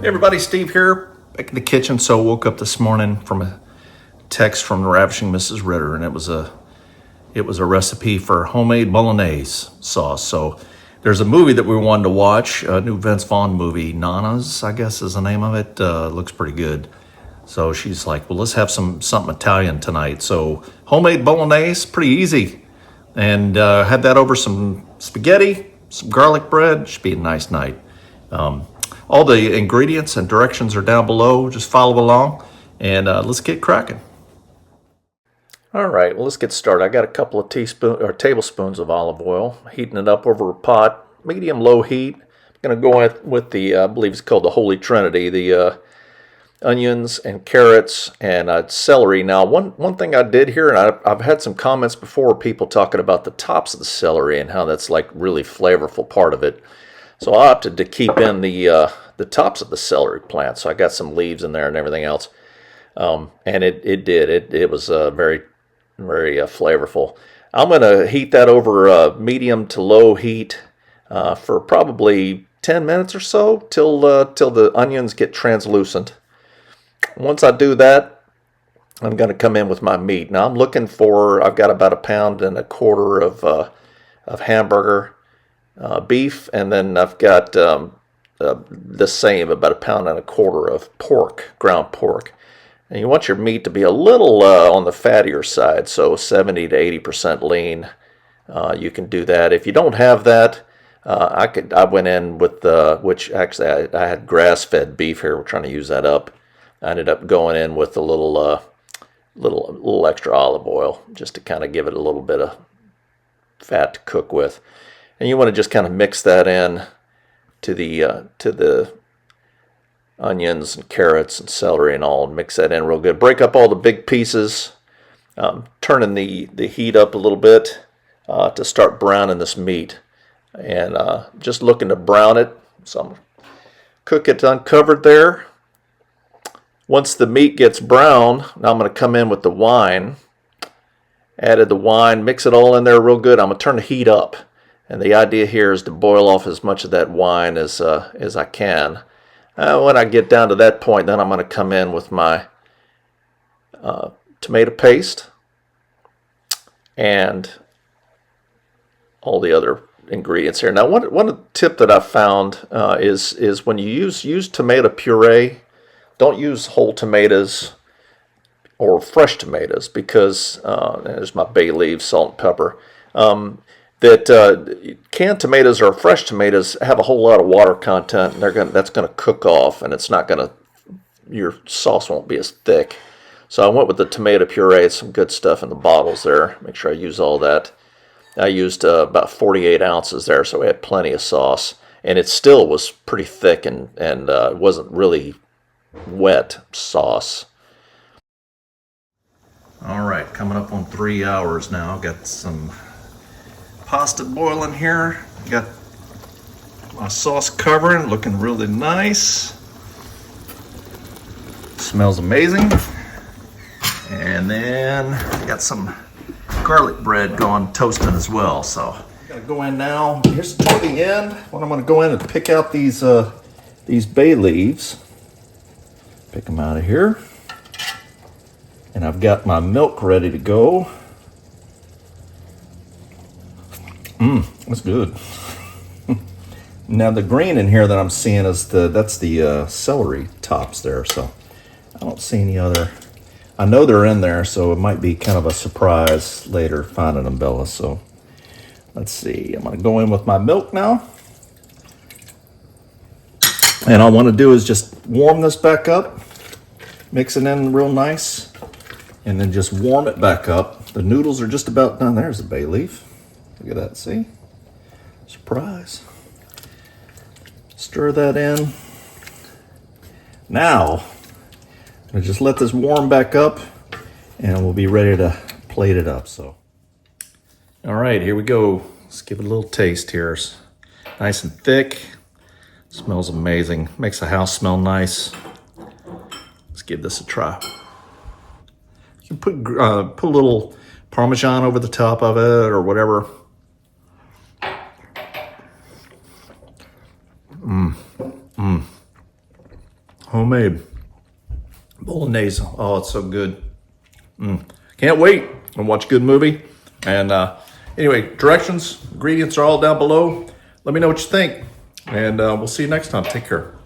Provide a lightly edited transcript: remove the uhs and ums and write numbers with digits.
Everybody, Steve here, back in the kitchen. So woke up this morning from a text from the ravishing Mrs. Ritter, and it was a recipe for homemade Bolognese sauce. So there's a movie that we wanted to watch, a new Vince Vaughn movie, Nana's, I guess is the name of it. Looks pretty good. So she's like, well, let's have something Italian tonight. So homemade Bolognese, pretty easy. And had that over some spaghetti, some garlic bread. Should be a nice night. All the ingredients and directions are down below. Just follow along, and let's get cracking. All right, well, let's get started. I got a couple of tablespoons of olive oil, heating it up over a pot, medium-low heat. I'm going to go with the, I believe it's called the Holy Trinity, the onions and carrots and celery. Now, one thing I did here, and I've had some comments before, people talking about the tops of the celery and how that's like really flavorful part of it. So I opted to keep in the tops of the celery plant. So I got some leaves in there and everything else. And it was very, very flavorful. I'm going to heat that over medium to low heat for probably 10 minutes or so till the onions get translucent. Once I do that, I'm going to come in with my meat. Now I'm looking for, I've got about 1.25 pounds of hamburger beef, and then I've got the same, about 1.25 pounds of pork, ground pork. And you want your meat to be a little on the fattier side, so 70 to 80% lean. You can do that. If you don't have that, I went in with which actually I had grass-fed beef here. We're trying to use that up. I ended up going in with a little extra olive oil just to kind of give it a little bit of fat to cook with. And you want to just kind of mix that in to the onions and carrots and celery and all, and mix that in real good. Break up all the big pieces, turning the heat up a little bit to start browning this meat. And just looking to brown it. So I'm going to cook it uncovered there. Once the meat gets brown, now I'm going to come in with the wine. Added the wine, mix it all in there real good. I'm going to turn the heat up. And the idea here is to boil off as much of that wine as I can. When I get down to that point, then I'm going to come in with my tomato paste and all the other ingredients here. Now, one tip that I found is when you use tomato puree, don't use whole tomatoes or fresh tomatoes, because there's my bay leaves, salt and pepper. That canned tomatoes or fresh tomatoes have a whole lot of water content, and that's going to cook off, and it's not going to, your sauce won't be as thick. So I went with the tomato puree. It's some good stuff in the bottles there. Make sure I use all that. I used about 48 ounces there, so we had plenty of sauce, and it still was pretty thick and it wasn't really wet sauce. All right, coming up on 3 hours now. Got some pasta boiling here. Got my sauce covering, looking really nice. Smells amazing. And then got some garlic bread going toasting as well. So I'm gonna go in now. Here's toward the end when I'm gonna go in and pick out these bay leaves. Pick them out of here. And I've got my milk ready to go. That's good. Now the green in here that I'm seeing is that's the celery tops there. So I don't see any other. I know they're in there, so it might be kind of a surprise later finding them, Bella. So let's see. I'm gonna go in with my milk now. And all I want to do is just warm this back up, mix it in real nice, and then just warm it back up. The noodles are just about done. There's the bay leaf. Look at that, see? Surprise. Stir that in. Now, I'm gonna just let this warm back up, and we'll be ready to plate it up. So, all right, here we go. Let's give it a little taste here. It's nice and thick. Smells amazing. Makes the house smell nice. Let's give this a try. You can put a little Parmesan over the top of it or whatever. homemade Bolognese. Oh, it's so good. Can't wait and watch a good movie. And anyway, directions, ingredients are all down below. Let me know what you think. And we'll see you next time. Take care.